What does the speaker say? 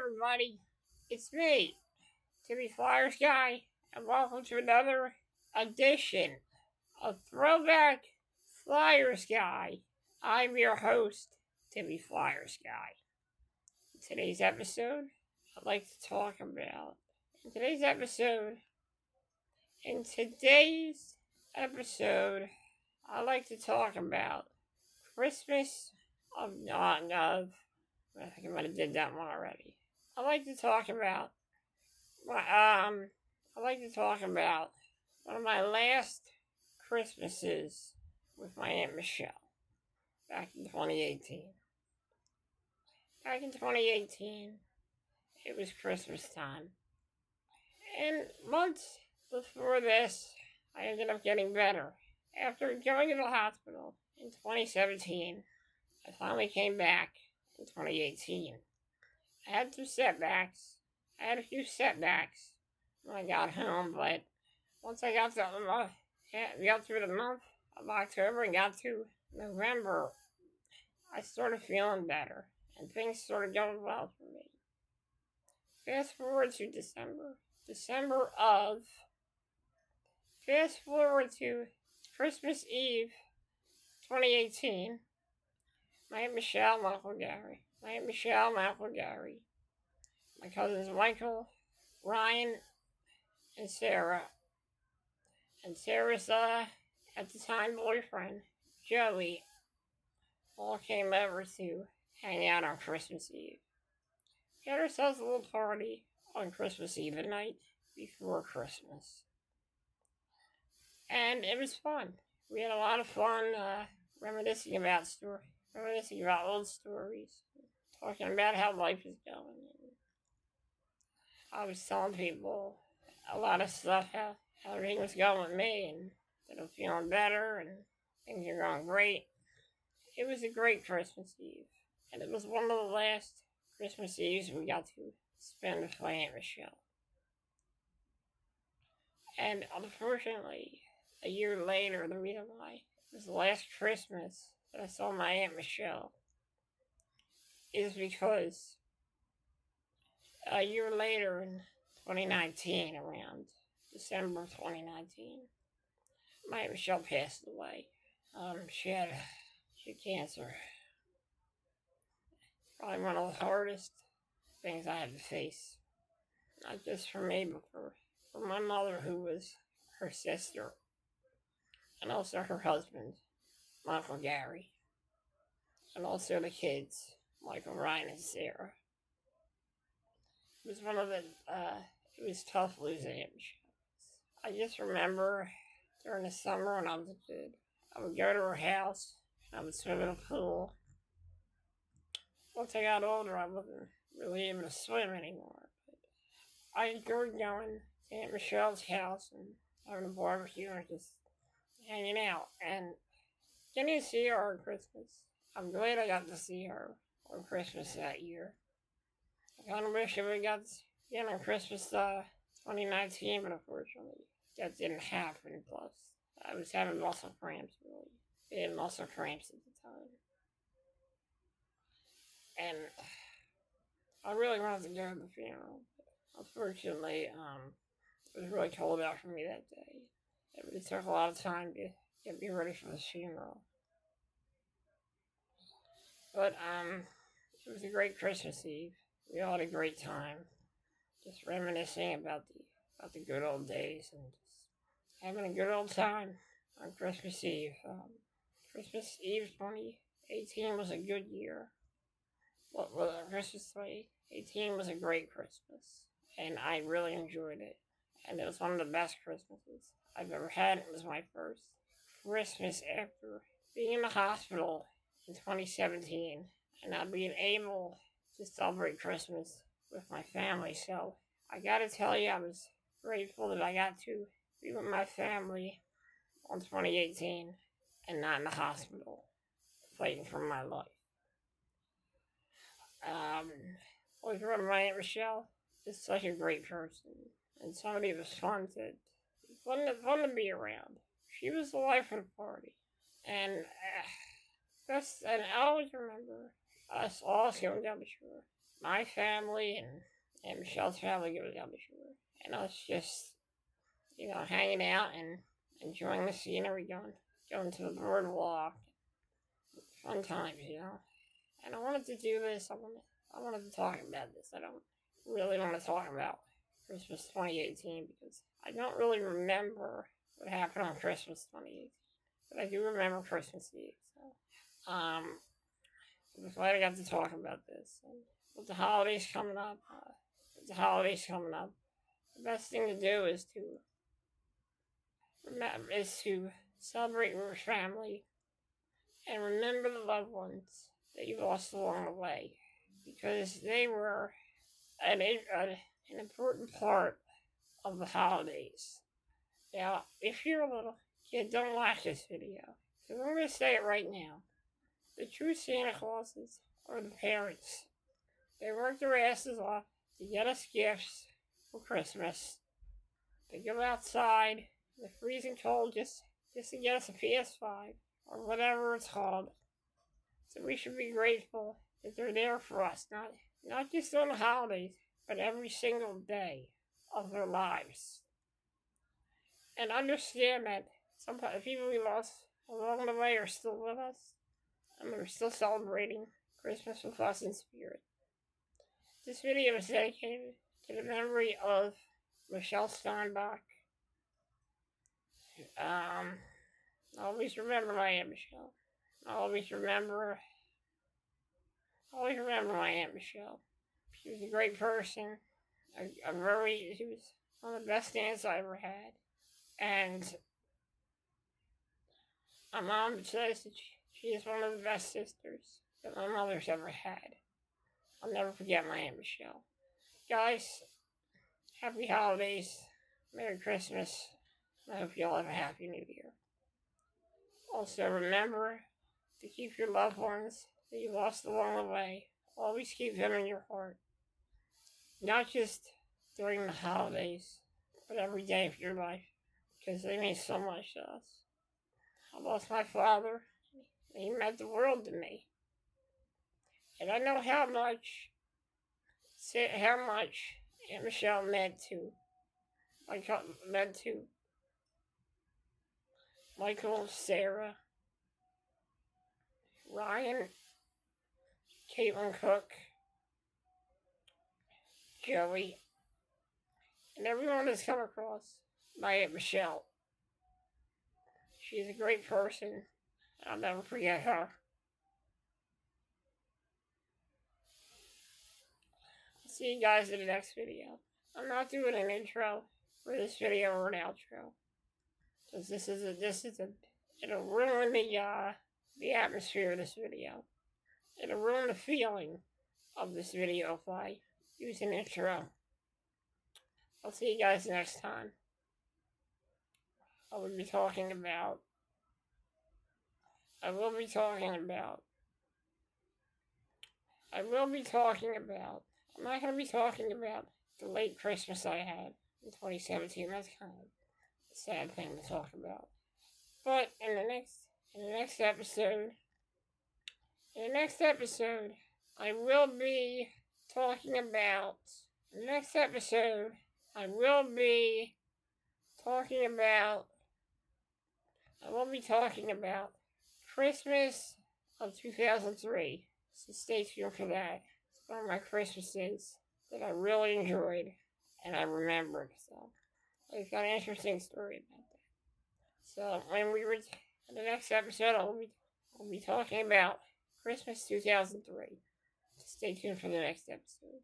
everybody. It's me, Throwback Flyersguy, and welcome to another edition of Throwback Flyersguy. I'm your host, Throwback Flyersguy. In today's episode, I'd like to talk about. In today's episode, I'd like to talk about Christmas of I think I might have did that one already. I like to talk about one of my last Christmases with my Aunt Michelle back in 2018. Back in 2018, it was Christmas time. And months before this, I ended up getting better. After going to the hospital in 2017, I finally came back in 2018. I had a few setbacks when I got home, but once I got through the month of October and got to November, I started feeling better, and things started going well for me. Fast forward to Christmas Eve 2018, my Aunt Michelle, my Uncle Gary, my cousins Michael, Ryan, and Sarah, and Sarah's at the time boyfriend, Joey, all came over to hang out on Christmas Eve. We had ourselves a little party on Christmas Eve, the night before Christmas. And it was fun. We had a lot of fun reminiscing about old stories, talking about how life is going. And I was telling people a lot of stuff, how everything was going with me, and that I'm feeling better, and things are going great. It was a great Christmas Eve, and it was one of the last Christmas Eves we got to spend with my Aunt Michelle. And unfortunately, a year later, the reason why it was the last Christmas that I saw my Aunt Michelle is because a year later in 2019, around December 2019, my Aunt Michelle passed away. She had cancer. Probably one of the hardest things I had to face. Not just for me, but for my mother, who was her sister, and also her husband, Michael Gary, and also the kids, Michael, Ryan, and Sarah. It was tough losing him. I just remember during the summer when I was a kid, I would go to her house, and I would swim in a pool. Once I got older, I wasn't really able to swim anymore. But I enjoyed going to Aunt Michelle's house and having a barbecue and just hanging out. And getting to see her on Christmas. I'm glad I got to see her on Christmas that year. I kind of wish I would have got to on Christmas 2019, but unfortunately that didn't happen. Plus, I was having muscle cramps, really. I had muscle cramps at the time. And I really wanted to go to the funeral. Unfortunately, it was really cold out for me that day. It really took a lot of time to get me ready for the funeral. But it was a great Christmas Eve. We all had a great time, just reminiscing about the good old days and just having a good old time on Christmas Eve. Christmas Eve 2018 was a good year. Christmas 2018 was a great Christmas, and I really enjoyed it. And it was one of the best Christmases I've ever had. It was my first Christmas after being in the hospital in 2017 and not being able to celebrate Christmas with my family. So I gotta tell you, I was grateful that I got to be with my family on 2018 and not in the hospital fighting for my life. Always remember my Aunt Michelle is such a great person and somebody that was fun to be around. She was the life of the party, and I always remember us all going down the shore my family and Michelle's family goes down the shore. And us just, hanging out and enjoying the scenery, going to the boardwalk. Fun times. And I wanted to do this. I wanted to talk about this. I don't really want to talk about Christmas 2018 because I don't really remember what happened on Christmas 2018. But I do remember Christmas Eve. So, I'm glad I got to talk about this. And with the holidays coming up, the best thing to do is to celebrate with your family and remember the loved ones that you lost along the way, because they were an important part of the holidays. Now, if you're a little kid, don't watch this video, because I'm going to say it right now. The true Santa Clauses are the parents. They work their asses off to get us gifts for Christmas. They go outside in the freezing cold just to get us a PS5 or whatever it's called. So we should be grateful that they're there for us, not just on the holidays, but every single day of their lives. And understand that some people we lost along the way are still with us, and they're still celebrating Christmas with us in spirit. This video is dedicated to the memory of Michelle Steinbach. Always remember my Aunt Michelle. Always remember my Aunt Michelle. She was a great person. She was one of the best aunts I ever had. And my mom says that she is one of the best sisters that my mother's ever had. I'll never forget my Aunt Michelle. Guys, happy holidays. Merry Christmas. I hope you all have a happy New Year. Also, remember to keep your loved ones that you lost along the way. Always keep them in your heart. Not just during the holidays, but every day of your life, because they mean so much to us. I lost my father. He meant the world to me. And I know how much Aunt Michelle meant to Michael, Sarah, Ryan, Caitlin Cook, Joey, and everyone that's come across my Aunt Michelle. She's a great person. I'll never forget her. I'll see you guys in the next video. I'm not doing an intro for this video or an outro, because it'll ruin the atmosphere of this video. It'll ruin the feeling of this video if I use an intro. I'll see you guys next time. I will be talking about. I'm not going to be talking about the late Christmas I had in 2017. That's kind of a sad thing to talk about. But in the next episode, I will be talking about Christmas of 2003. So stay tuned for that. It's one of my Christmases that I really enjoyed and I remembered. So I've got an interesting story about that. So when we in the next episode, I'll be talking about Christmas 2003. So stay tuned for the next episode.